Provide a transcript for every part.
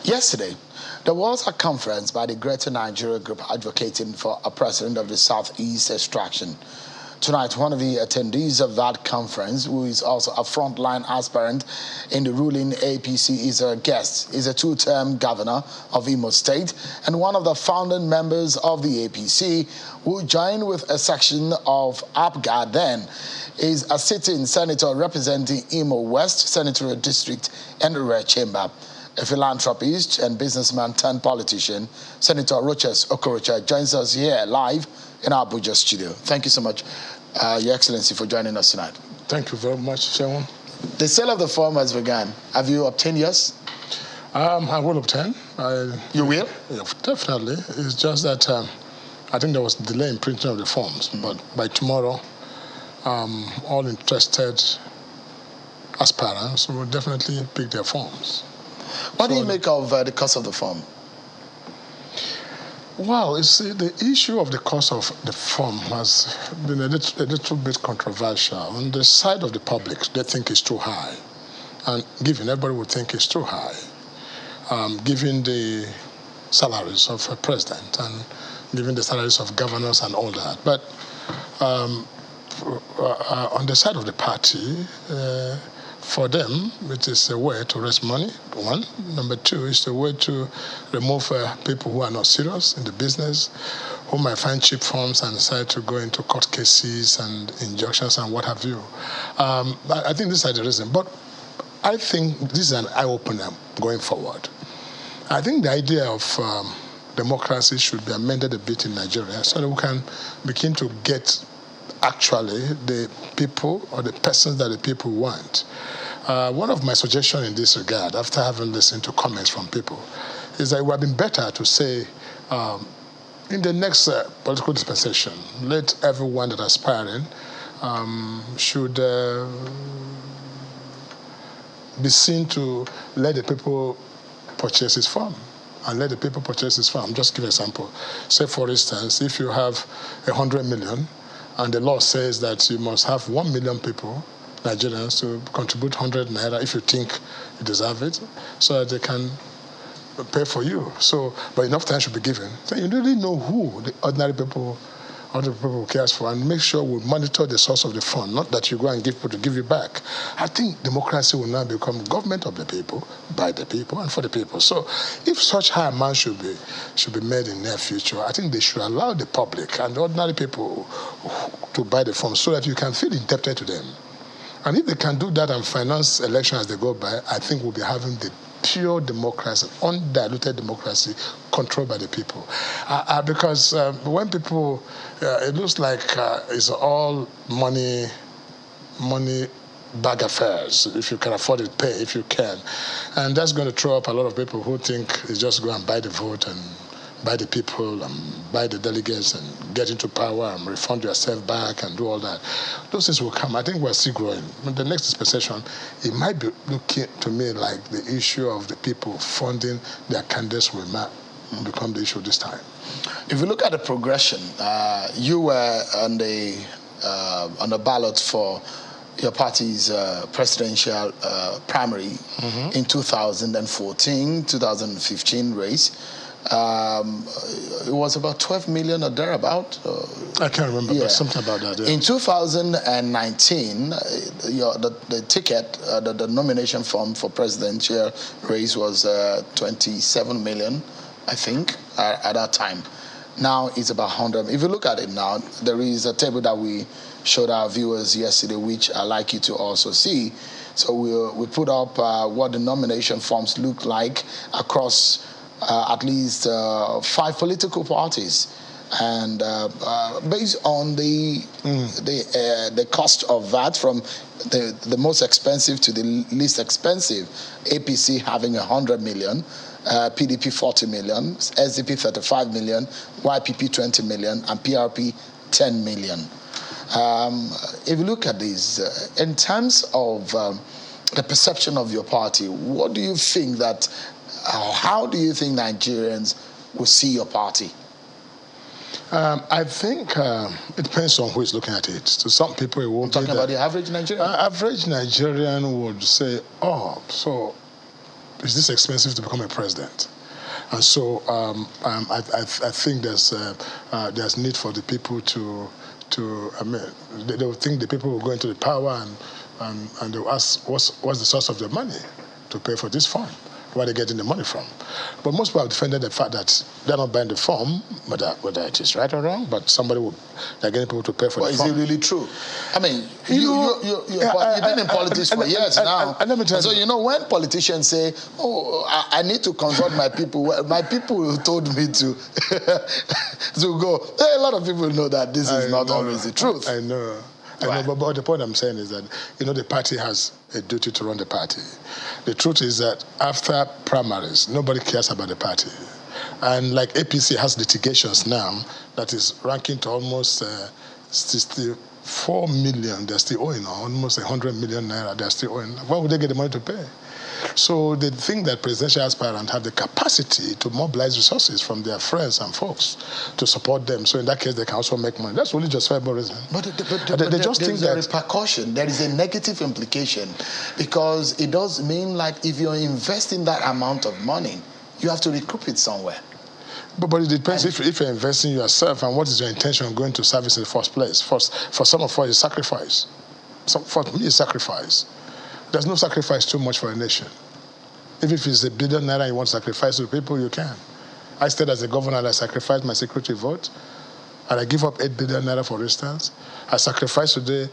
Yesterday, there was a conference by the Greater Nigeria Group advocating for a president of the Southeast extraction. Tonight, one of the attendees of that conference, who is also a frontline aspirant in the ruling APC, is a guest. He's a two-term governor of Imo State and one of the founding members of the APC, who joined with a section of APGA then, is a sitting senator representing Imo West Senatorial District and the Red Chamber. A philanthropist and businessman turned politician, Senator Rochas Okorocha, joins us here live in our Abuja studio. Thank you so much, Your Excellency, for joining us tonight. Thank you very much, Sharon. The sale of the farm has begun. Have you obtained yours? I will obtain. You will? Yeah, definitely. It's just that I think there was a delay in printing of the forms, but by tomorrow, all interested aspirants will definitely pick their forms. What do you make of the cost of the form? Well, you see, the issue of the cost of the form has been a little bit controversial. On the side of the public, they think it's too high. And given, everybody would think it's too high, given the salaries of a president and given the salaries of governors and all that. But on the side of the party, for them, it is a way to raise money, one. Number two, it's a way to remove people who are not serious in the business, who might find cheap forms and decide to go into court cases and injunctions and what have you. I think these are the reasons. But I think this is an eye-opener going forward. I think the idea of democracy should be amended a bit in Nigeria so that we can begin to get actually the people or the persons that the people want. One of my suggestions in this regard, after having listened to comments from people, is that it would have been better to say, in the next political dispensation, let everyone that is aspiring should be seen to let the people purchase his farm. And let the people purchase his farm. Just give an example. Say, for instance, if you have 100 million, and the law says that you must have 1 million people, Nigerians, to contribute 100 naira if you think you deserve it, so that they can pay for you. So, but enough time should be given. So you really know who the ordinary people cares for, and make sure we monitor the source of the fund, not that you go and give people to give you back. I think democracy will now become government of the people, by the people, and for the people. So if such high amounts should be made in the near future, I think they should allow the public and the ordinary people to buy the funds so that you can feel indebted to them. And if they can do that and finance elections as they go by, I think we'll be having the pure democracy, undiluted democracy controlled by the people. Because when people, it looks like it's all money bag affairs. If you can afford it, pay if you can. And that's going to throw up a lot of people who think it's just go and buy the vote and buy the people and buy the delegates and get into power and refund yourself back and do all that. Those things will come. I think we're still growing. In the next dispensation, it might be looking to me like the issue of the people funding their candidates will not become the issue this time. If you look at the progression, you were on the ballot for your party's presidential primary in 2014, 2015 race. It was about 12 million or thereabout. I can't remember, but something about that. Yeah. In 2019, the ticket, the nomination form for presidential race was 27 million, I think, at that time. Now it's about 100. If you look at it now, there is a table that we showed our viewers yesterday, which I'd like you to also see. So we put up what the nomination forms look like across at least 5 political parties, and based on the cost of that, from the most expensive to the least expensive, APC having 100 million, PDP 40 million, SDP 35 million, YPP 20 million, and PRP 10 million. If you look at these, in terms of the perception of your party, what do you think that, how do you think Nigerians will see your party? I think it depends on who is looking at it. To some people, it won't be talking about the average Nigerian? Average Nigerian would say, oh, so is this expensive to become a president? And so I think there's need for the people to I mean, they will think the people will go into the power and they will ask what's the source of their money to pay for this fund, where they're getting the money from. But most people have defended the fact that they're not buying the form, whether it is right or wrong, but they're getting people to pay for the form. Is it really true? I mean, you've been in politics for years now. And let me tell you. So, when politicians say, I need to consult my people told me to go. A lot of people know that this is not always the truth. I know. But the point I'm saying is that, the party has a duty to run the party. The truth is that after primaries, nobody cares about the party. And like APC has litigations now that is ranking to almost 64 million. They're still owing, almost 100 million naira. They're still owing. Where would they get the money to pay? So they think that presidential aspirants have the capacity to mobilize resources from their friends and folks to support them. So in that case, they can also make money. That's only justifiable reason. But they just think that there is a repercussion. There is a negative implication, because it does mean like if you're investing that amount of money, you have to recoup it somewhere. But it depends if you're investing yourself and what is your intention going to service in the first place. For some of us, it's sacrifice. For me, it's sacrifice. There's no sacrifice too much for a nation. If it's $1 billion naira you want to sacrifice to people, you can. I stayed as a governor and I sacrificed my security vote. And I give up 8 billion naira, for instance. I sacrifice today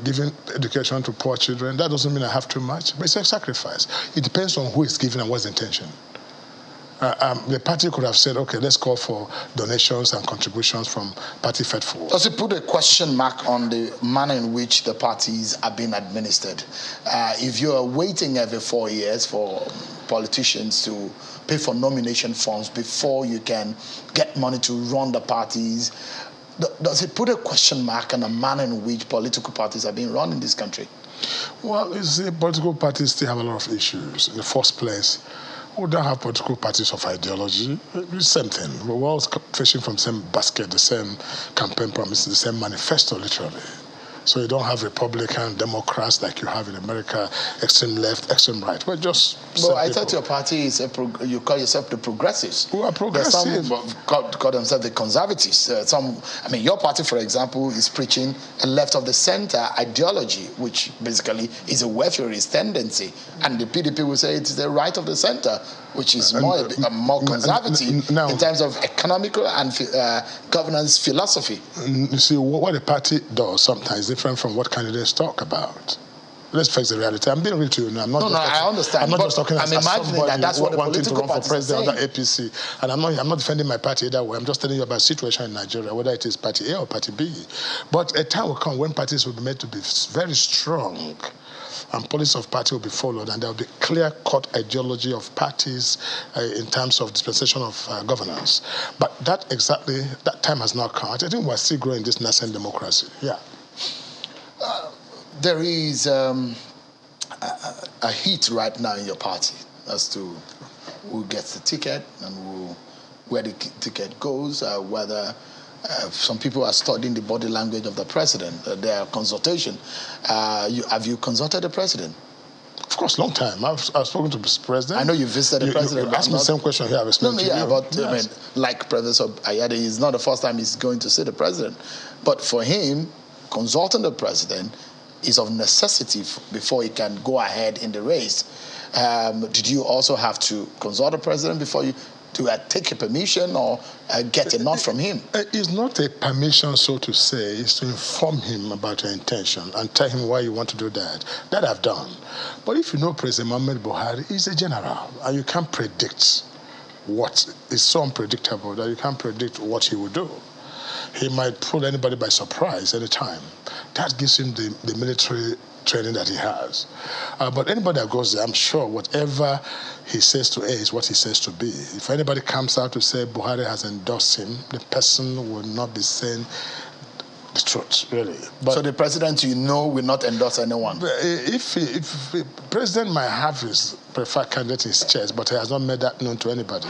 giving education to poor children. That doesn't mean I have too much, but it's a sacrifice. It depends on who is giving and what's the intention. The party could have said, okay, let's call for donations and contributions from party faithful. Does it put a question mark on the manner in which the parties are being administered? If you're waiting every 4 years for politicians to pay for nomination funds before you can get money to run the parties, does it put a question mark on the manner in which political parties are being run in this country? Well, you see, political parties still have a lot of issues. In the first place, we don't have political parties of ideology. It's the same thing. We're all fishing from the same basket, the same campaign promises, the same manifesto, literally. So you don't have Republican, Democrats like you have in America, extreme left, extreme right. We're just Well, I thought your party is you call yourself the progressives. We are progressive. Some call themselves the conservatives. Your party, for example, is preaching a left of the center ideology, which basically is a welfarist tendency. And the PDP will say it's the right of the center, which is more conservative in terms of economical and governance philosophy. You see, what the party does sometimes is different from what candidates talk about. Let's face the reality. I'm being real to you now. I understand. I'm not just talking as somebody that's what the wanting to political run for president under APC. And I'm not defending my party either way. I'm just telling you about the situation in Nigeria, whether it is party A or party B. But a time will come when parties will be made to be very strong, and policy of party will be followed, and there will be clear-cut ideology of parties in terms of dispensation of governance. But that time has not come. I think we're still growing this nascent democracy. Yeah. There is a heat right now in your party as to who gets the ticket and where the ticket goes, whether some people are studying the body language of the president, their consultation. Have you consulted the president? Of course, long time. I've spoken to the president. I know you visited the president. You asked me the same question here. I've explained to you. But yes. Like Professor Ayade, it's not the first time he's going to see the president. But for him, consulting the president is of necessity before he can go ahead in the race. Did you also have to consult the president before you to take a permission or get a nod from him? It's not a permission, so to say. It's to inform him about your intention and tell him why you want to do that. That I've done. But if you know President Muhammad Buhari, he's a general, and you can't predict what is so unpredictable that you can't predict what he will do. He might pull anybody by surprise any time. That gives him the military training that he has. But anybody that goes there, I'm sure whatever he says to A is what he says to B. If anybody comes out to say Buhari has endorsed him, the person will not be saying the truth, really. But so the president, will not endorse anyone? If President might have his preferred candidate in his chest, but he has not made that known to anybody.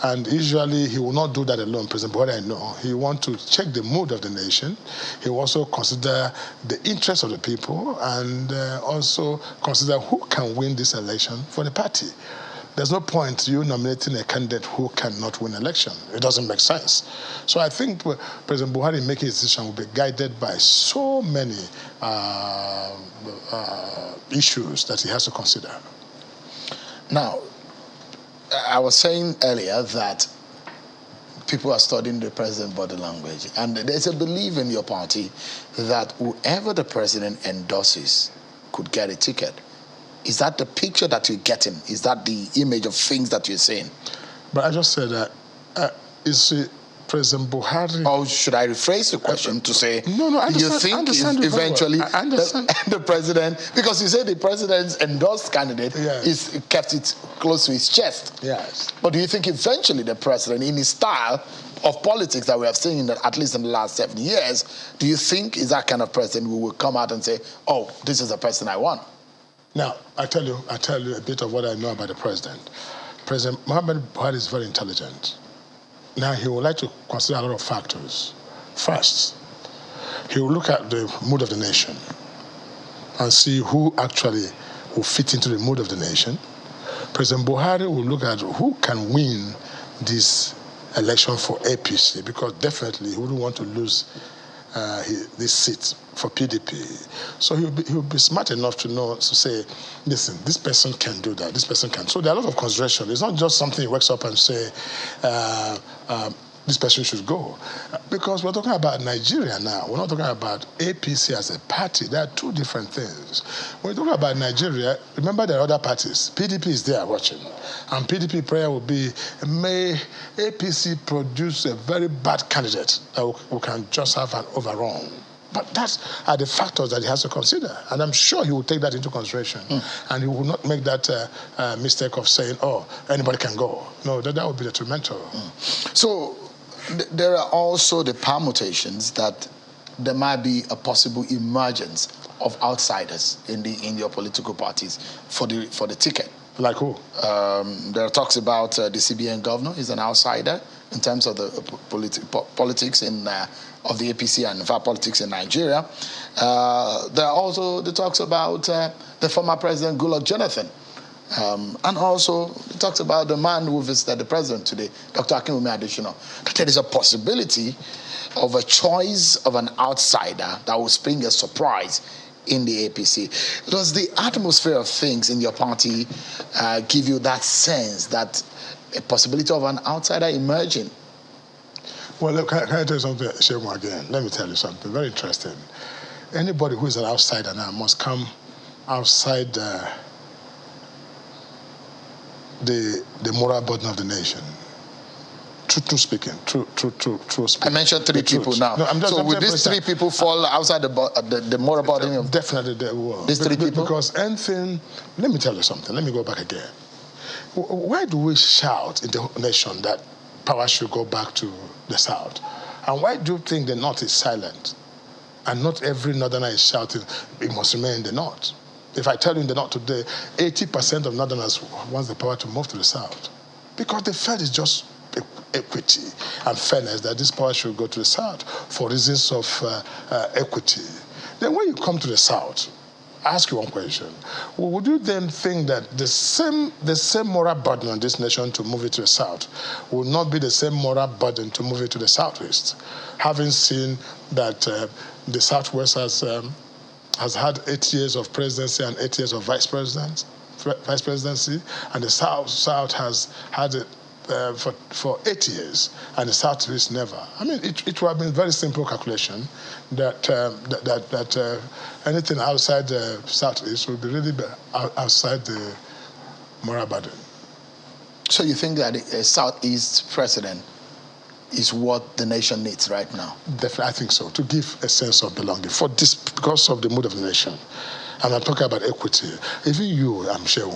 And usually he will not do that alone, President Buhari, I know. He wants to check the mood of the nation. He will also consider the interests of the people and also consider who can win this election for the party. There's no point you nominating a candidate who cannot win election. It doesn't make sense. So I think President Buhari making his decision will be guided by so many issues that he has to consider. Now, I was saying earlier that people are studying the president's body language, and there's a belief in your party that whoever the president endorses could get a ticket. Is that the picture that you're getting? Is that the image of things that you're saying? But I just said that is President Buhari... Or should I rephrase the question to say, no, I you think eventually the president, because you say the president's endorsed candidate is kept it close to his chest. Yes. But do you think eventually the president, in his style of politics that we have seen at least in the last 7 years, do you think is that kind of president who will come out and say, oh, this is the person I want? Now, I tell you a bit of what I know about the president. President Muhammad Buhari is very intelligent. Now, he would like to consider a lot of factors. First, he will look at the mood of the nation and see who actually will fit into the mood of the nation. President Buhari will look at who can win this election for APC, because definitely he wouldn't want to lose this seat for PDP. So he'll be smart enough to know, to say, listen, this person can do that, this person can. So there are a lot of considerations. It's not just something he wakes up and say, this person should go. Because we're talking about Nigeria now. We're not talking about APC as a party. There are two different things. When we talk about Nigeria, remember there are other parties. PDP is there watching. And PDP prayer will be, may APC produce a very bad candidate that we can just have an overrun. But that are the factors that he has to consider. And I'm sure he will take that into consideration. And he will not make that mistake of saying, oh, anybody can go. No, that would be detrimental. So there are also the permutations that there might be a possible emergence of outsiders in your political parties for the ticket. Like who? There are talks about the CBN governor is an outsider in terms of the politics of the APC and politics in Nigeria. There are also the talks about the former president Goodluck Jonathan. And also it talks about the man who visited the president today, Dr. Akinwumi Adesina. That there is a possibility of a choice of an outsider that will spring a surprise in the APC. Does the atmosphere of things in your party give you that sense that a possibility of an outsider emerging? Well, look, can I tell you something, Shegun, again? Let me tell you something very interesting. Anybody who is an outsider now must come outside the moral burden of the nation. True speaking. I mentioned three people now. No, will these three people fall outside the moral burden of... Definitely they will. These three people? Because anything... Let me tell you something. Let me go back again. Why do we shout in the nation that power should go back to the South? And why do you think the North is silent? And not every Northerner is shouting, it must remain in the North. If I tell you in the North today, 80% of Northerners want the power to move to the South. Because they felt it's just equity and fairness that this power should go to the South for reasons of equity. Then when you come to the South, I ask you one question. Would you then think that the same moral burden on this nation to move it to the South will not be the same moral burden to move it to the Southwest? Having seen that the Southwest has had 8 years of presidency and 8 years of vice presidency, and the South has had it for 8 years, and the Southwest never. I mean, it would have been a very simple calculation that anything outside the Southwest would be really outside the moral burden. So you think that a Southeast president is what the nation needs right now? Definitely, I think so, to give a sense of belonging because of the mood of the nation. And I'm talking about equity. Even you, I'm sure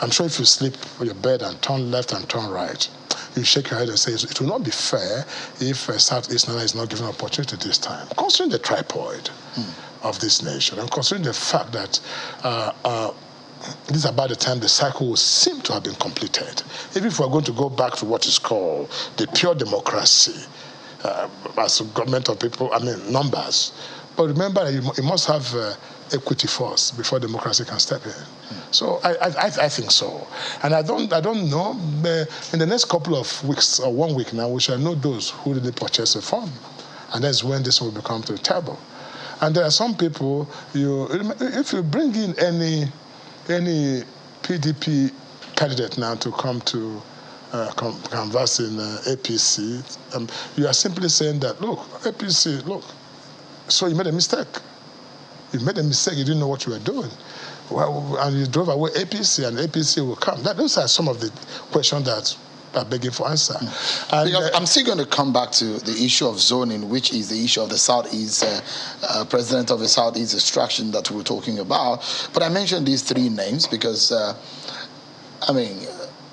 if you sleep on your bed and turn left and turn right, you shake your head and say, it will not be fair if Southeast Nigeria is not given an opportunity this time. Considering the tripod of this nation, and considering the fact that this is about the time the cycle will seem to have been completed. Even if we're going to go back to what is called the pure democracy, as a government of people, numbers. But remember, you must have equity first before democracy can step in. So I think so. And I don't know, in the next couple of weeks, or 1 week now, we shall know those who really purchase a form. And that's when this will become to the table. And there are some people, if you bring in any PDP candidate now to come to canvass in APC, you are simply saying that, look, APC, look, so you made a mistake. You made a mistake, you didn't know what you were doing. Well, and you drove away APC, and APC will come. Those are some of the questions that are begging for answer. And, because I'm still going to come back to the issue of zoning, which is the issue of the Southeast, president of the Southeast extraction that we're talking about. But I mentioned these three names because,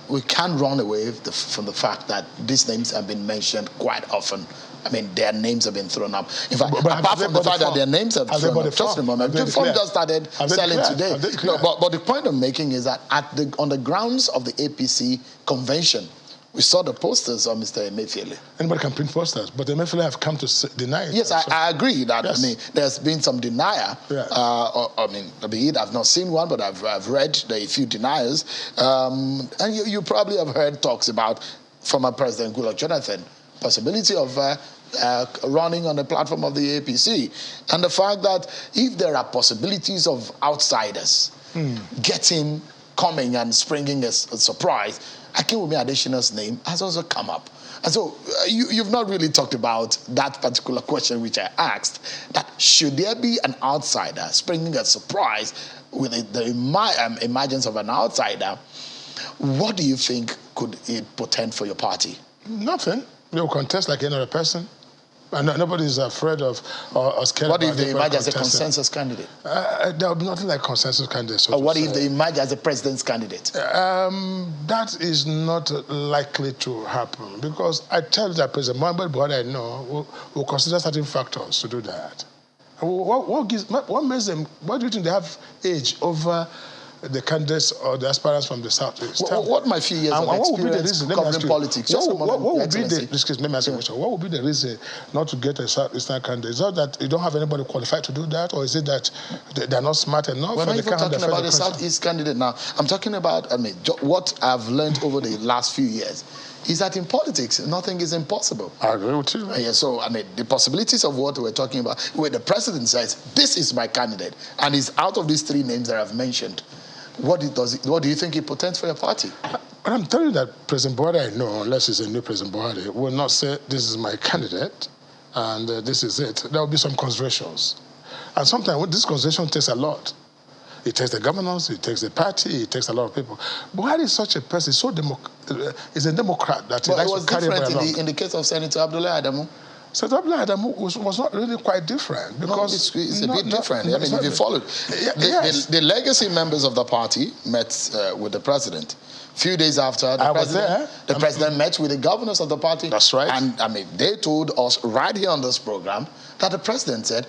we can't run away from the fact that these names have been mentioned quite often. Their names have been thrown up. In fact, apart from the fact that their names have been thrown up, just a moment, the form just started selling today. No, but the point I'm making is that on the grounds of the APC convention, we saw the posters of Mr. Emefiele. Anybody can print posters, but Emefiele have come to deny it. Yes, I agree that there's been some denier. Yeah. I've not seen one, but I've read a few deniers. And you probably have heard talks about former President Goodluck Jonathan, possibility of running on the platform of the APC. And the fact that if there are possibilities of outsiders coming and springing a surprise, Akinwumi Adesina's name has also come up. And so you've not really talked about that particular question which I asked, that should there be an outsider springing a surprise with the emergence of an outsider, what do you think could it portend for your party? Nothing. They will contest like any other person. And nobody is afraid of or scared What about if they emerge as a consensus candidate? There will be nothing like consensus candidate. So or what if they emerge as a president's candidate? That is not likely to happen because I tell you that President Muhammad Buhari, I know, will consider certain factors to do that. What makes them? Why do you think they have age over the candidates or the aspirants from the Southeast? What my few years of experience covering politics? What would be the reason? Let me ask you a question. What would be the reason not to get a Southeastern candidate? Is that you don't have anybody qualified to do that, or is it that they're not smart enough? We're not even talking about the Southeast candidate now. I'm talking about what I've learned over the last few years is that in politics, nothing is impossible. I agree with you. Yeah, so, the possibilities of what we're talking about, where the president says, this is my candidate, and he's out of these three names that I've mentioned, what do you think it portends for your party? But I'm telling you that President Buhari, I know, unless he's a new President Buhari, will not say, this is my candidate, and this is it. There will be some considerations. And sometimes this consideration takes a lot. It takes the governors, it takes the party, it takes a lot of people. Buhari is such a person, he's a Democrat that he likes to carry everybody along. In the case of Senator Abdullahi Adamu? Senator Abdullahi Adamu was not really quite different. Because it's a bit different. If you followed, the legacy members of the party met with the president. A few days after, the president met with the governors of the party. That's right. And they told us right here on this program that the president said,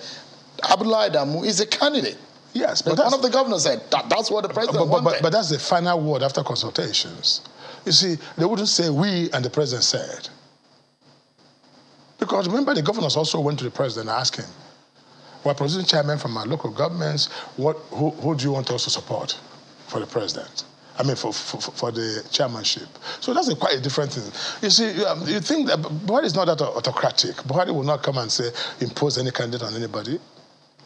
Abdullahi Adamu is a candidate. Yes, but one of the governors said that's what the president wanted. But that's the final word after consultations. You see, they wouldn't say we and the president said. Because remember, the governors also went to the president and asked him, we're producing chairmen from our local governments, who do you want us to support for the president? For the chairmanship. So that's quite a different thing. You see, you think that Buhari is not that autocratic. Buhari will not come and say, impose any candidate on anybody.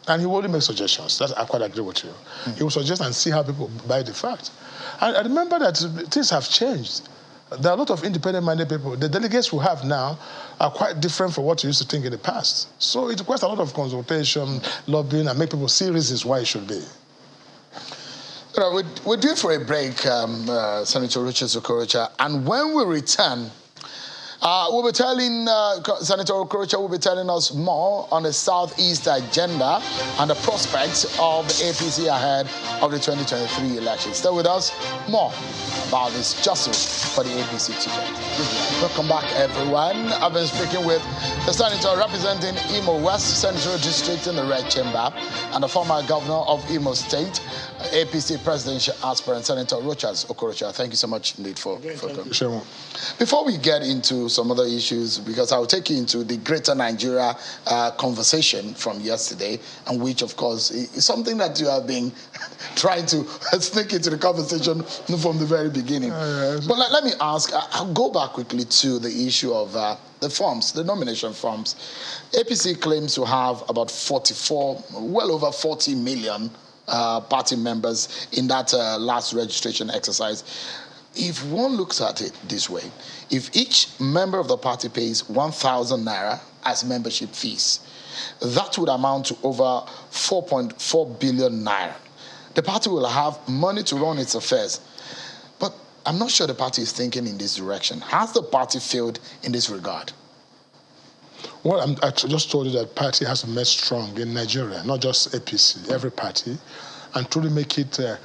And he will only make suggestions. I quite agree with you. He will suggest and see how people buy the fact. And I remember that things have changed. There are a lot of independent-minded people. The delegates we have now are quite different from what you used to think in the past. So it requires a lot of consultation, lobbying, and make people see reasons why it should be. We're due for a break, Senator Rochas Okorocha, and when we return, we'll be telling, Senator Okorocha will be telling us more on the Southeast agenda and the prospects of the APC ahead of the 2023 election. Stay with us, more about this jostle for the APC ticket. Welcome back, everyone. I've been speaking with the senator representing Imo West Central District in the Red Chamber, and the former governor of Imo State, APC presidential aspirant, Senator Rochas Okorocha. Thank you so much indeed for coming. Before we get into some other issues, because I'll take you into the Greater Nigeria conversation from yesterday, and which, of course, is something that you have been trying to sneak into the conversation from the very beginning. But let me ask, I'll go back quickly to the issue of the forms, the nomination forms. APC claims to have about 44, well over 40 million party members in that last registration exercise. If one looks at it this way, if each member of the party pays 1,000 naira as membership fees, that would amount to over 4.4 billion naira. The party will have money to run its affairs. But I'm not sure the party is thinking in this direction. Has the party failed in this regard? Well, I just told you that party has to make strong in Nigeria, not just APC, every party, and truly make it a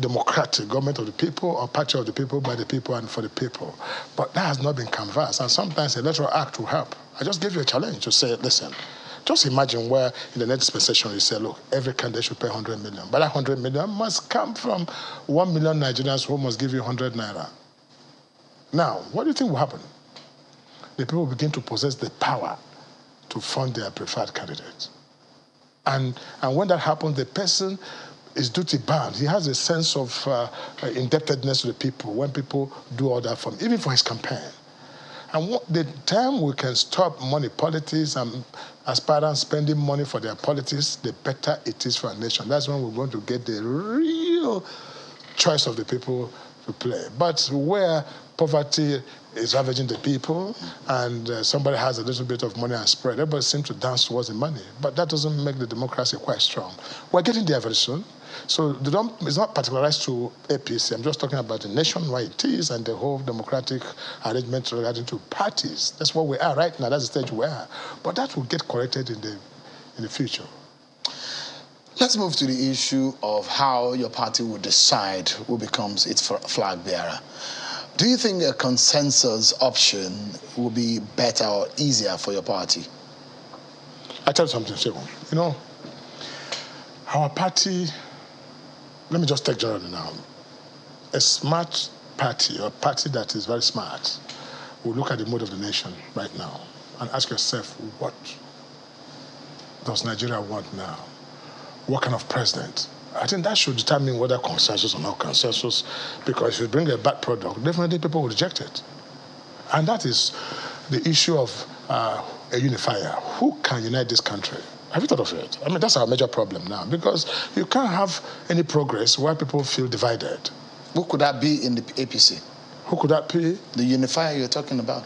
democratic government of the people or party of the people, by the people, and for the people. But that has not been canvassed, and sometimes a electoral act will help. I just gave you a challenge to say, listen, just imagine where in the next dispensation you say, look, every candidate should pay 100 million. But that 100 million must come from 1 million Nigerians who must give you 100 naira. Now, what do you think will happen? The people will begin to possess the power to fund their preferred candidate. And when that happens, the person is duty bound. He has a sense of indebtedness to the people when people do all that for him, even for his campaign. And the time we can stop money politics and aspirants spending money for their politics, the better it is for our nation. That's when we're going to get the real choice of the people to play. But where poverty is ravaging the people and somebody has a little bit of money and spread, everybody seems to dance towards the money. But that doesn't make the democracy quite strong. We're getting there very soon. So it's not particularized to APC. I'm just talking about the nationwide it is and the whole democratic arrangement regarding to parties. That's where we are right now. That's the stage we are. But that will get corrected in the future. Let's move to the issue of how your party will decide who becomes its flag bearer. Do you think a consensus option will be better or easier for your party? I tell you something, Segun. You know, our party, let me just take generally now. A smart party, or a party that is very smart, will look at the mood of the nation right now and ask yourself, what does Nigeria want now? What kind of president? I think that should determine whether consensus or not consensus, because if you bring a bad product, definitely people will reject it. And that is the issue of a unifier. Who can unite this country? Have you thought of it? I mean, that's our major problem now, because you can't have any progress while people feel divided. Who could that be in the APC? Who could that be? The unifier you're talking about.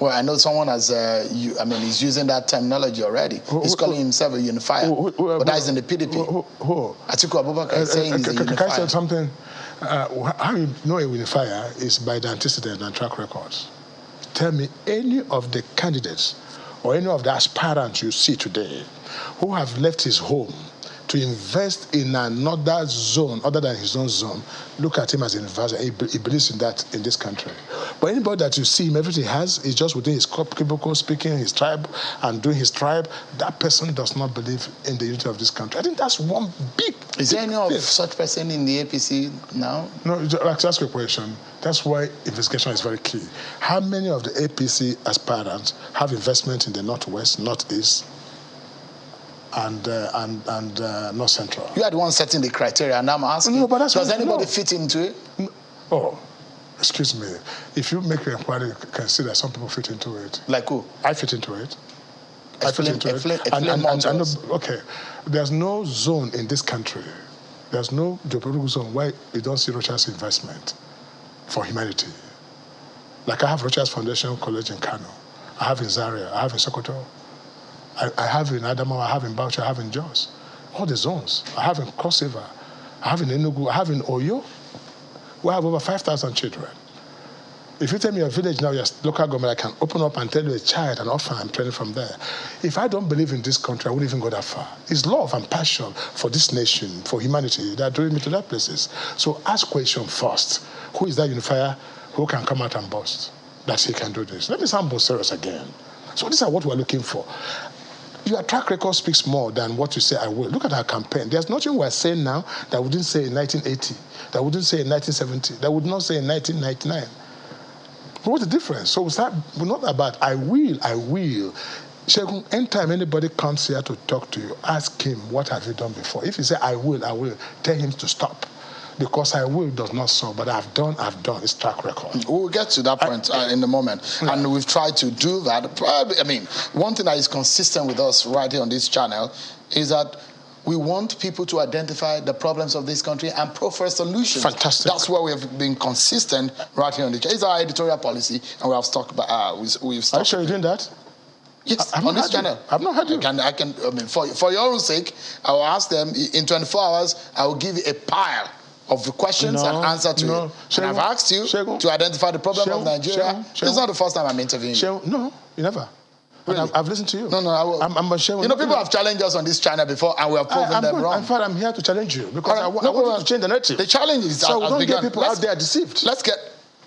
Well, I know someone has, he's using that terminology already. He's calling himself a unifier, but that is in the PDP. Who? Atiku Abubakar is saying he's a unifier. Can I say something? How you know a unifier is by the antecedent and track records. Tell me any of the candidates or any of the aspirants you see today who have left his home to invest in another zone other than his own zone. Look at him as an investor. He believes in that in this country. But anybody that you see him, everything he has is just within his cubicle, speaking his tribe and doing his tribe. That person does not believe in the unity of this country. I think that's one big. Is there any of such person in the APC now? No, I'd like to ask you a question. That's why investigation is very key. How many of the APC aspirants have investment in the Northwest, Northeast, and North Central? You are the one setting the criteria, and I'm asking, does anybody fit into it? No. Oh, excuse me. If you make an inquiry, you can see that some people fit into it. Like who? I fit into it. Explain Okay, there's no zone in this country. There's no geopolitical zone where you don't see Rochas investment for humanity. Like I have Rochas Foundation College in Kano. I have in Zaria. I have in Sokoto. I have in Adamawa. I have in Bauchi. I have in Jos. All the zones. I have in Cross River. I have in Enugu. I have in Oyo. We have over 5,000 children. If you tell me your village now, your local government, I can open up and tell you a child, an orphan, I'm training from there. If I don't believe in this country, I wouldn't even go that far. It's love and passion for this nation, for humanity, that drove me to that places. So ask question first. Who is that unifier who can come out and boast that he can do this? Let me sound more serious again. So these are what we're looking for. Your track record speaks more than what you say I will. Look at our campaign. There's nothing we're saying now that we didn't say in 1980, that we didn't say in 1970, that we would not say in 1999. What's the difference? So we're not about I will. Shegun, anytime anybody comes here to talk to you, ask him, what have you done before? If he say I will, tell him to stop. Because I will does not solve, but I've done. It's track record. We'll get to that point in a moment. Yeah. And we've tried to do that. Probably, I mean, one thing that is consistent with us right here on this channel is that we want people to identify the problems of this country and proffer solutions. Fantastic. That's where we have been consistent right here on the channel. It's our editorial policy, and we have stuck by. Are you sure you're doing that? Yes, on this channel. I've not heard you. I mean, for your own sake, I will ask them in 24 hours. I will give you a pile of the questions and answer to it. And I've asked you to identify the problem of Nigeria. This is not the first time I'm interviewing you. No, you never. Really? I've listened to you. No, I will. I'm ashamed. You know, people have challenged us on this channel before, and we have proven them wrong. In fact, I'm here to challenge you because I want you to change the narrative. The challenge is so we don't get people out there deceived. Let's get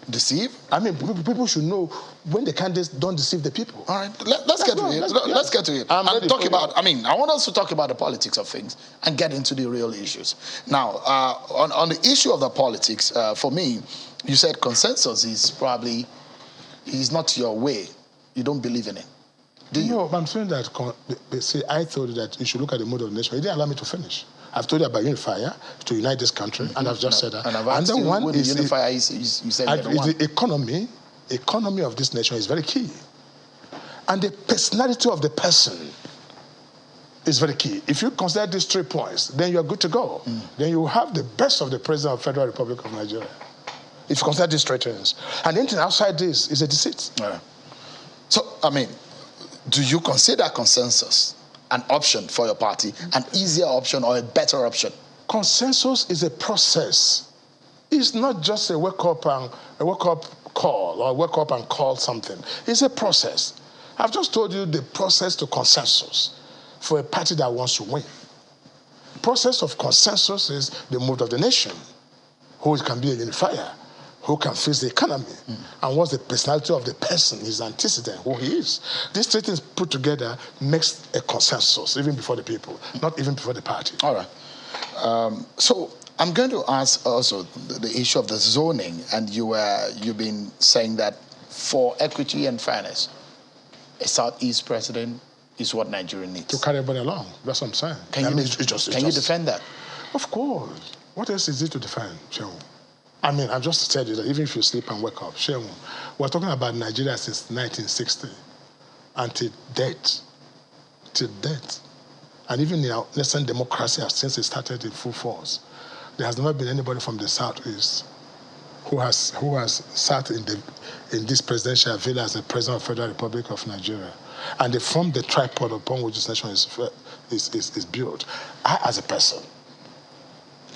deceived. I mean, people should know when the candidates don't deceive the people. All right, let's get to it. Let's get to it. I want us to talk about the politics of things and get into the real issues. Now, on the issue of the politics, for me, you said consensus is not your way. You don't believe in it. Do you? No, I'm saying that I thought that you should look at the mood of the nation. You didn't allow me to finish. I've told you about unifier to unite this country, and I've just said that. And I've asked you what the unifier is. You said the economy of this nation is very key, and the personality of the person is very key. If you consider these 3 points, then you are good to go. Then you have the best of the President of the Federal Republic of Nigeria. If you consider these 3 things, and anything outside this is a deceit. Yeah. So, I mean, do you consider consensus an option for your party, an easier option or a better option? Consensus is a process. It's not just a wake up call or wake up and call something. It's a process. I've just told you the process to consensus for a party that wants to win. Process of consensus is the mood of the nation, who can be a unifier, who can fix the economy, and what's the personality of the person, his antecedent, who he is. These 3 things put together makes a consensus, even before the people, not even before the party. All right. So I'm going to ask also the issue of the zoning, and you've been saying that for equity and fairness, a Southeast president is what Nigeria needs. To carry everybody along, that's what I'm saying. Can you defend that? Of course. What else is it to defend, Shehu? I mean, I've just said it, that even if you sleep and wake up, Shehu, we're talking about Nigeria since 1960 until death. Till death. And even in our nascent democracy, since it started in full force, there has never been anybody from the Southeast who has sat in this presidential villa as the President of the Federal Republic of Nigeria. And they formed the tripod upon which this nation is built. I, as a person,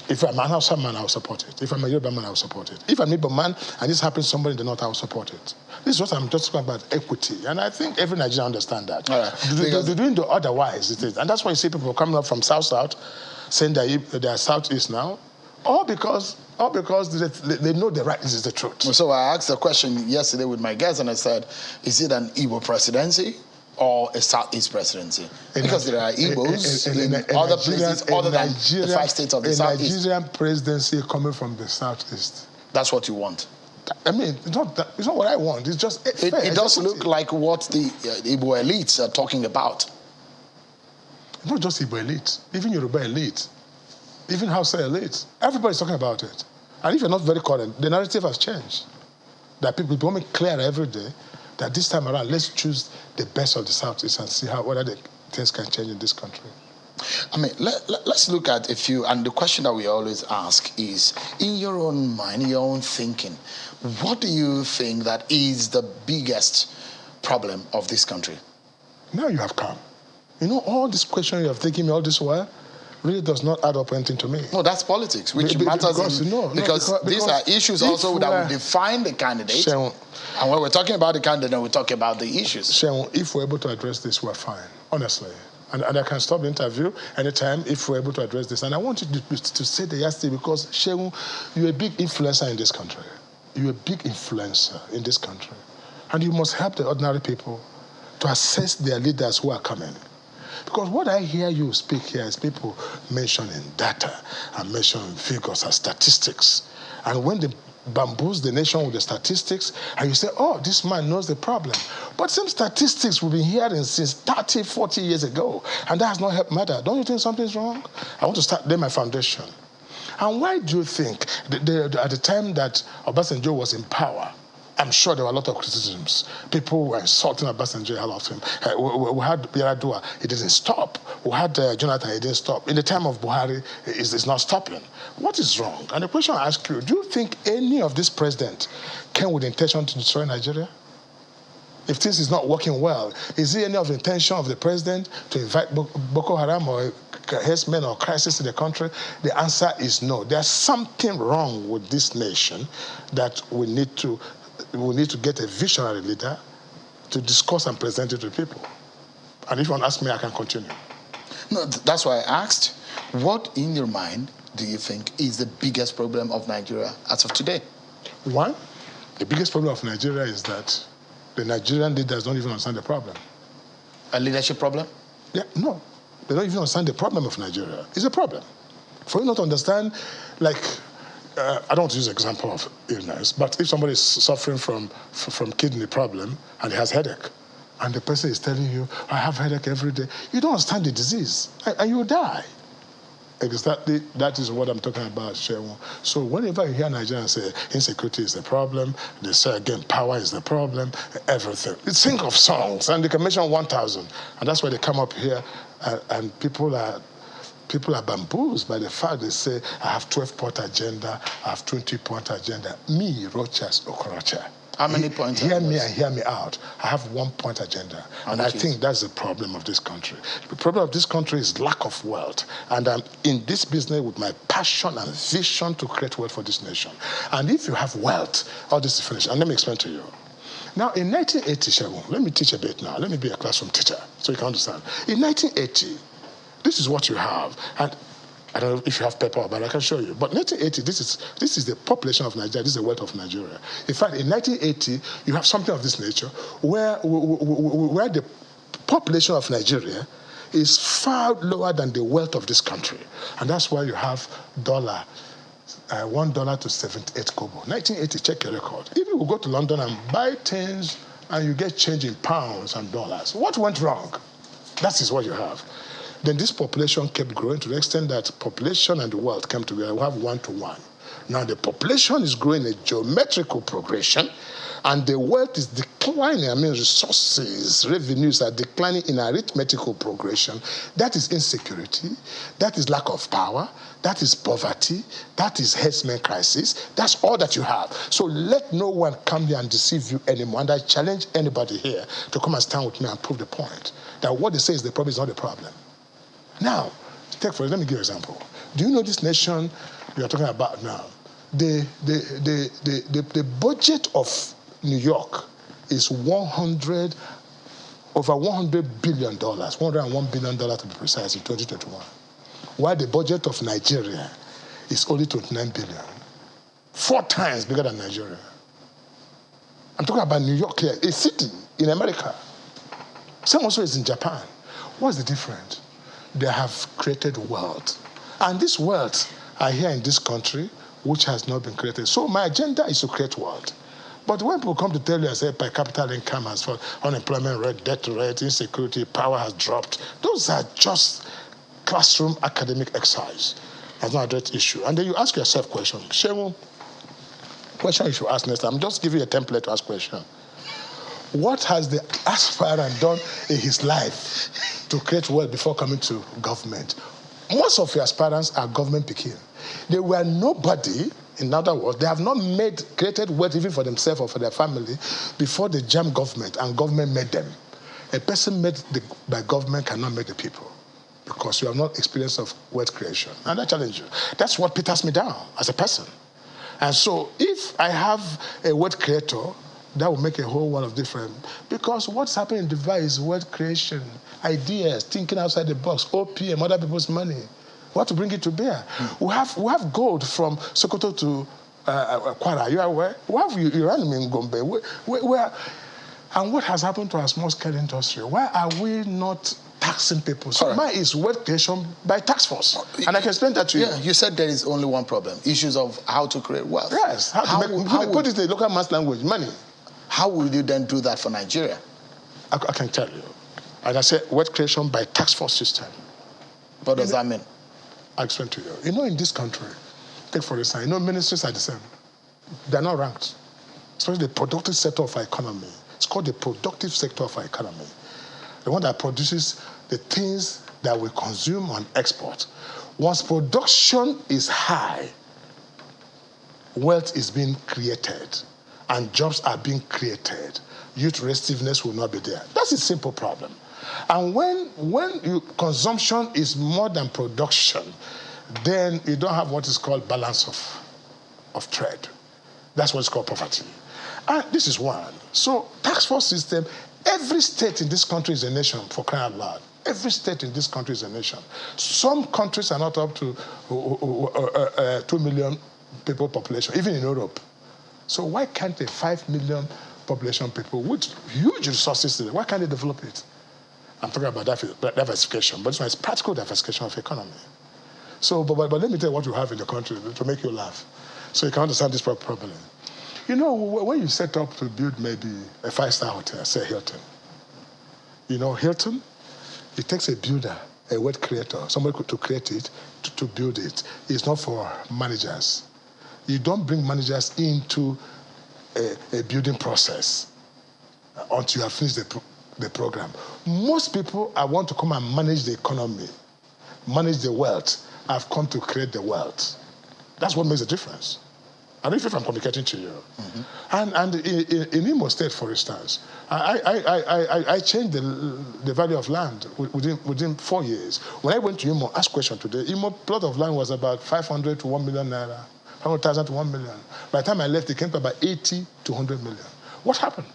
if I'm an Hausa man, I will support it. If I'm a Yoruba man, I will support it. If I'm an Igbo man and this happens to somebody in the north, I will support it. This is what I'm just talking about, equity. And I think every Nigerian understands that. Right. Doing the otherwise, it is. And that's why you see people coming up from South, saying that they are Southeast now, all because they know the right is the truth. So I asked the question yesterday with my guest, and I said, is it an Igbo presidency or a Southeast presidency? Because there are Igbos in other places other than the 5 states of the Southeast. A Nigerian presidency coming from the Southeast. That's what you want? I mean, it's not what I want. It's just it does look like what the Igbo elites are talking about. Not just Igbo elite, even Yoruba elite, even Hausa elite. Everybody's talking about it. And if you're not very current, the narrative has changed. That people becoming clearer every day that this time around, let's choose the best of the Southeast and see whether the things can change in this country. I mean, let's look at a few, and the question that we always ask is, in your own mind, in your own thinking, what do you think that is the biggest problem of this country? Now you have come. You know, all this question you have taken me all this while really does not add up anything to me. No, that's politics, which matters because these are issues also that will define the candidate. And when we're talking about the candidate, we're talking about the issues. Shehu, if we're able to address this, we're fine, honestly. And I can stop the interview anytime if we're able to address this. And I want you to say the yesterday because, Shehu, you're a big influencer in this country. You're a big influencer in this country. And you must help the ordinary people to assess their leaders who are coming. Because what I hear you speak here is people mentioning data and mentioning figures and statistics. And when they bamboozle the nation with the statistics, and you say, oh, this man knows the problem. But some statistics we've been hearing since 30, 40 years ago, and that has not helped matter. Don't you think something's wrong? I want to start there, my foundation. And why do you think, at the time that Obasanjo was in power, I'm sure there were a lot of criticisms. People were insulting Obasanjo a lot of him. We had Yaradua, it didn't stop. We had Jonathan, it didn't stop. In the time of Buhari, it's not stopping. What is wrong? And the question I ask you, do you think any of this president came with the intention to destroy Nigeria? If things is not working well, is there any of the intention of the president to invite Boko Haram or herdsmen or crisis in the country? The answer is no. There's something wrong with this nation that we need to get a visionary leader to discuss and present it to people. And if you want to ask me, I can continue. No, that's why I asked, what in your mind do you think is the biggest problem of Nigeria as of today? One, the biggest problem of Nigeria is that the Nigerian leaders don't even understand the problem. A leadership problem? Yeah, no. They don't even understand the problem of Nigeria. It's a problem. For you not to understand, like, I don't want to use an example of illness, but if somebody is suffering from kidney problem and he has headache, and the person is telling you, I have headache every day, you don't understand the disease, and you will die. Exactly, that is what I'm talking about, Shehu. So whenever you hear Nigerians say insecurity is the problem, they say again power is the problem, everything. They think of songs, and they can mention 1,000, and that's why they come up here, and people are bamboozled by the fact they say, I have 12-point agenda, I have 20-point agenda. Me, Rochas, Okorocha. How many points? Hear me and hear me out. I have 1-point agenda. And I think that's the problem of this country. The problem of this country is lack of wealth. And I'm in this business with my passion and vision to create wealth for this nation. And if you have wealth, all this is finished. And let me explain to you. Now, in 1980, Shehu, let me teach a bit now. Let me be a classroom teacher so you can understand. In 1980, this is what you have. And I don't know if you have paper, but I can show you. But 1980, this is the population of Nigeria. This is the wealth of Nigeria. In fact, in 1980, you have something of this nature where the population of Nigeria is far lower than the wealth of this country. And that's why you have $1 to 78 kobo. 1980, check your record. If you go to London and buy things and you get change in pounds and dollars, what went wrong? That is what you have. Then this population kept growing to the extent that population and the wealth came together. We have 1-to-1. Now the population is growing a geometrical progression, and the wealth is declining. I mean, resources, revenues are declining in arithmetical progression. That is insecurity. That is lack of power. That is poverty. That is herdsmen crisis. That's all that you have. So let no one come here and deceive you anymore. And I challenge anybody here to come and stand with me and prove the point that what they say is the problem is not the problem. Now, let me give you an example. Do you know this nation we are talking about now? The budget of New York is over $100 billion, $101 billion to be precise, in 2021. While the budget of Nigeria is only 29 billion. 4 times bigger than Nigeria. I'm talking about New York here, a city in America. Same also is in Japan. What's the difference? They have created wealth. And this wealth are here in this country, which has not been created. So my agenda is to create wealth. But when people come to tell you, I say, per capita income has fallen, unemployment rate, debt rate, insecurity, power has dropped, those are just classroom academic exercise. That's not a direct issue. And then you ask yourself question. Shehu, question you should ask next time. I'm just giving you a template to ask question. What has the aspirant done in his life to create wealth before coming to government? Most of your aspirants are government picking. They were nobody. In other words, they have not created wealth even for themselves or for their family before they jammed government and government made them. A person made by government cannot make the people because you have not experience of wealth creation. And I challenge you. That's what peters me down as a person. And so if I have a wealth creator, that will make a whole world of difference. Because what's happening in Dubai is wealth creation, ideas, thinking outside the box, OPM, other people's money. We have to bring it to bear. We have gold from Sokoto to Kwara. You are aware? We have uranium in Gombe. And what has happened to our small-scale industry? Why are we not taxing people? So mine is wealth creation by tax force. And I can explain that to you. Yeah, you said there is only one problem, issues of how to create wealth. Yes, put it in the local man's language, money. How will you then do that for Nigeria? I can tell you. Like I said, wealth creation by tax force system. What does that mean? I'll explain to you. You know, in this country, take for instance, you know, ministries are the same. They're not ranked. Especially the productive sector of our economy. It's called the productive sector of our economy. The one that produces the things that we consume and export. Once production is high, wealth is being created and jobs are being created. Youth restiveness will not be there. That's a simple problem. And when consumption is more than production, then you don't have what is called balance of trade. That's what's called poverty. And this is one. So tax force system, every state in this country is a nation, for crying out loud. Every state in this country is a nation. Some countries are not up to 2 million people population, even in Europe. So why can't a 5 million population people with huge resources today, why can't they develop it? I'm talking about diversification, but this one is practical diversification of economy. So, but let me tell you what you have in the country to make you laugh, so you can understand this problem. You know, when you set up to build maybe a 5-star hotel, say Hilton, you know, Hilton, it takes a builder, a wealth creator, somebody to create it, to build it. It's not for managers. You don't bring managers into a building process until you have finished the program. Most people want to come and manage the economy, manage the wealth. I've come to create the wealth. That's what makes a difference. I don't know if I'm communicating to you. Mm-hmm. And in Imo State, for instance, I changed the value of land within 4 years. When I went to Imo, asked question today, Imo plot of land was about 500 to 1 million naira, 100,000 to 1 million. By the time I left, it came to about 80 to 100 million. What happened?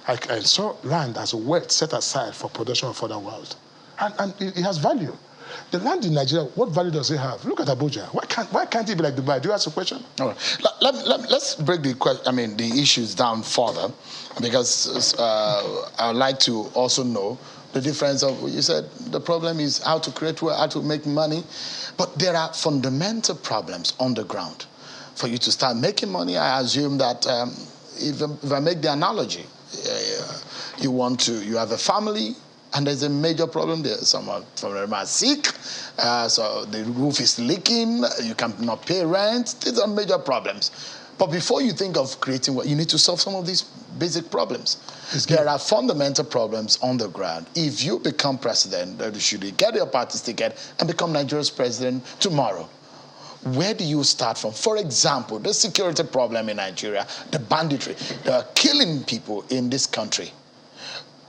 I saw land as a wealth set aside for production of other wealth. And it has value. The land in Nigeria, what value does it have? Look at Abuja. Why can't it be like Dubai? Do you ask a question? All right. Let's break the issues down further, because I would like to also know the difference of, you said the problem is how to create wealth, how to make money, but there are fundamental problems on the ground. For you to start making money, I assume that if I make the analogy, you have a family, and there's a major problem there. Someone from them are sick, so the roof is leaking, you cannot pay rent. These are major problems. But before you think of creating what, you need to solve some of these basic problems. There are fundamental problems on the ground. If you become president, should you get your party's ticket and become Nigeria's president tomorrow, where do you start from? For example, the security problem in Nigeria, the banditry, they are killing people in this country.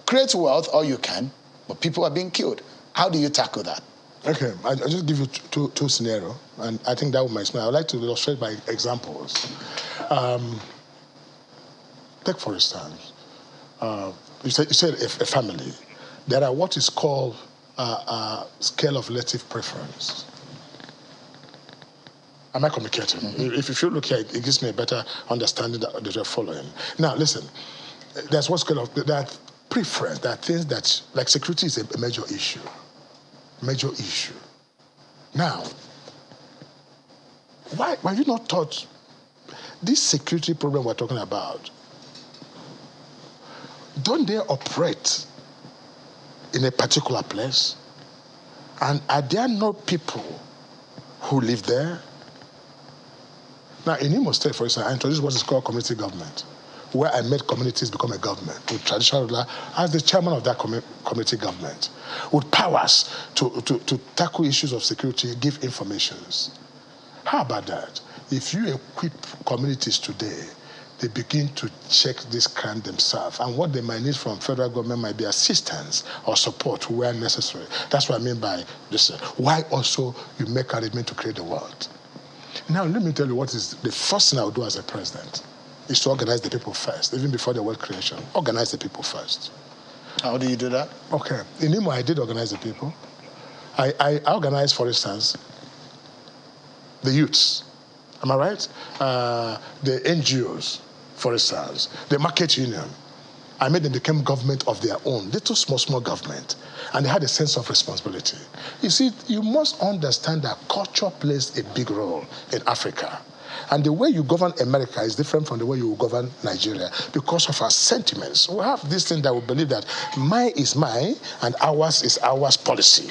Create wealth, all you can, but people are being killed. How do you tackle that? Okay, I'll just give you two scenarios, and I think that would make sense. I would like to illustrate by examples. Take, for instance, you said a family. There are what is called a scale of relative preference. Am I communicating? Mm-hmm. If you look here, it gives me a better understanding that you're following. Now, listen, there's what's called that preference. There are things that, like security is a major issue. Major issue. Now, why have you not thought this security problem we're talking about, don't they operate in a particular place? And are there not people who live there? Now, in Imo State, for instance, I introduced what is called community government, where I made communities become a government with traditional ruler as the chairman of that community government, with powers to tackle issues of security, give informations. How about that? If you equip communities today, they begin to check this crime themselves, and what they might need from federal government might be assistance or support where necessary. That's what I mean by this. Why also you make arrangement to create the world. Now, let me tell you what is the first thing I would do as a president, is to organize the people first, even before the world creation. Organize the people first. How do you do that? Okay. In Imo, I did organize the people. I organized, for instance, the youths. Am I right? The NGOs, for instance, the market union. I made them become government of their own, little small government. And they had a sense of responsibility. You see, you must understand that culture plays a big role in Africa. And the way you govern America is different from the way you govern Nigeria because of our sentiments. We have this thing that we believe that mine is mine and ours is ours policy.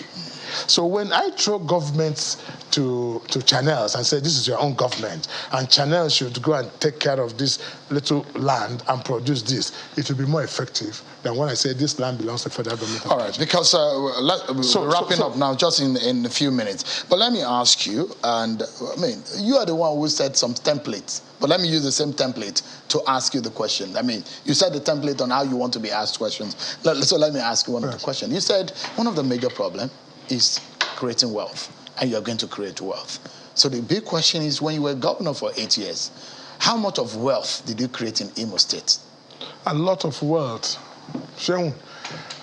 So when I throw governments to channels and say, this is your own government, and channels should go and take care of this little land and produce this, it will be more effective than when I say this land belongs to the federal government. All right, because we're wrapping up now just in a few minutes. But let me ask you, and I mean, you are the one who said some templates, but let me use the same template to ask you the question. I mean, you said the template on how you want to be asked questions. So let me ask you one of the questions. You said one of the major problems is creating wealth, and you're going to create wealth. So the big question is, when you were governor for 8 years, how much of wealth did you create in Imo State? A lot of wealth. Sheung,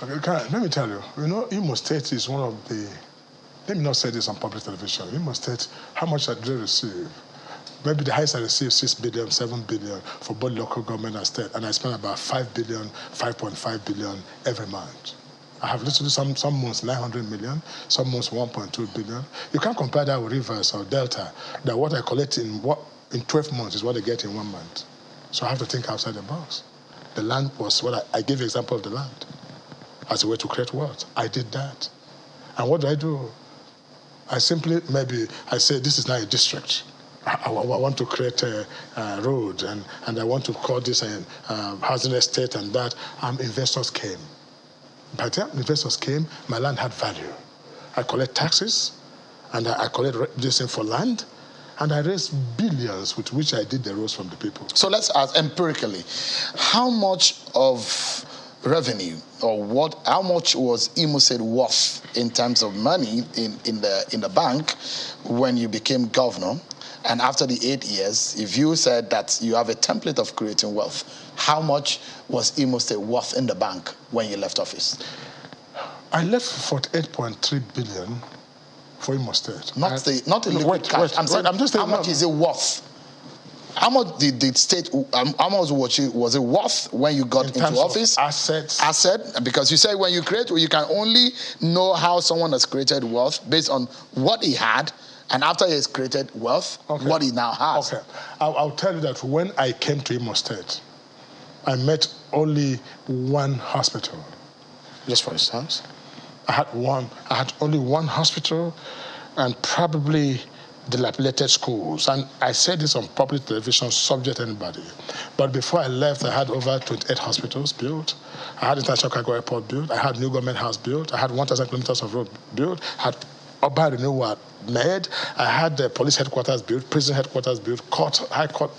let me tell you, Imo State is one of the, let me not say this on public television, Imo State, how much did they receive? Maybe the highest I received 6 billion, 7 billion for both local government and state, and I spend about 5 billion, 5.5 billion every month. I have literally some months 900 million, some months 1.2 billion. You can't compare that with Rivers or Delta, that what I collect in 12 months is what they get in 1 month. So I have to think outside the box. The land was what I gave you an example of the land as a way to create wealth. I did that. And what do? I simply, I say, this is now a district. I want to create a road, and I want to call this a housing estate and that. Investors came. By the time investors came, my land had value. I collect taxes, and I collect this for land, and I raised billions with which I did the roads from the people. So let's ask empirically, how much of revenue or how much was Imo State worth in terms of money in the bank when you became governor? And after the 8 years, if you said that you have a template of creating wealth, how much was Imo State worth in the bank when you left office? I left for 48.3 billion for Imo State. Not the liquid cash. I'm just saying, how much is it worth? How much did the state? How much was it worth when you got into office? Asset, because you said when you create, you can only know how someone has created wealth based on what he had. And after he has created wealth, what he now has. Okay, I'll tell you that when I came to Imo State, I met only one hospital. Just for instance, I had only one hospital, and probably dilapidated schools. And I said this on public television, subject to anybody. But before I left, I had over 28 hospitals built. I had International Cargo Airport built. I had new government house built. I had 1,000 kilometers of road built. I had urban renewal made. I had the police headquarters built, prison headquarters built, high court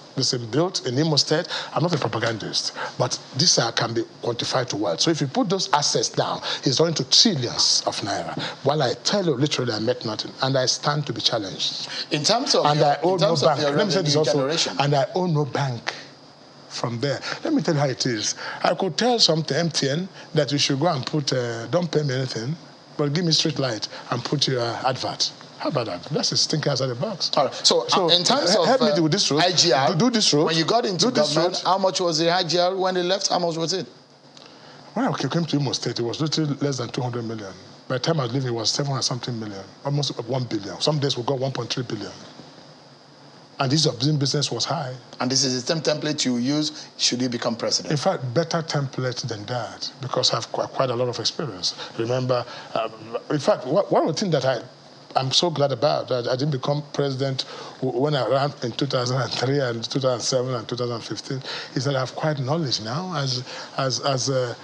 built in Imo State. I'm not a propagandist, but this can be quantified to wealth. So if you put those assets down, it's going to trillions of naira. While I tell you, literally, I met nothing, and I stand to be challenged. In terms of and I owe no bank. Let me say this also, and I owe no bank. From there, let me tell you how it is. I could tell something MTN that you should go and put, don't pay me anything, but give me street light and put your advert. How about that? That's just thinking outside the box. All right. So in terms of help me do this road, IGR, do this road. When you got into government, how much was the IGR when they left? How much was it? When I came to Imo State, it was literally less than 200 million. By the time I was leaving, it was 700 something million, almost 1 billion. Some days we got 1.3 billion. And this business was high. And this is the same template you use should you become president? In fact, better template than that, because I have quite a lot of experience. Remember, in fact, one of the things that I'm so glad about, that I didn't become president when I ran in 2003 and 2007 and 2015, is that I have quite knowledge now as a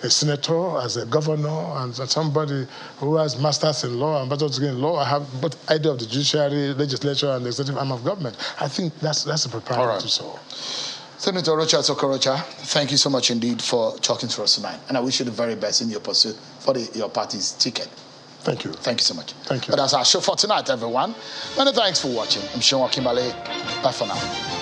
senator, as a governor, and as somebody who has masters in law and bachelor's degree in law. I have both idea of the judiciary, legislature, and the executive arm of government. I think that's a preparatory to so. Senator Rochas Okorocha, thank you so much indeed for talking to us tonight, and I wish you the very best in your pursuit for your party's ticket. Thank you. Thank you so much. Thank you. But that's our show for tonight, everyone. Many thanks for watching. I'm Sean Akimbale. Bye for now.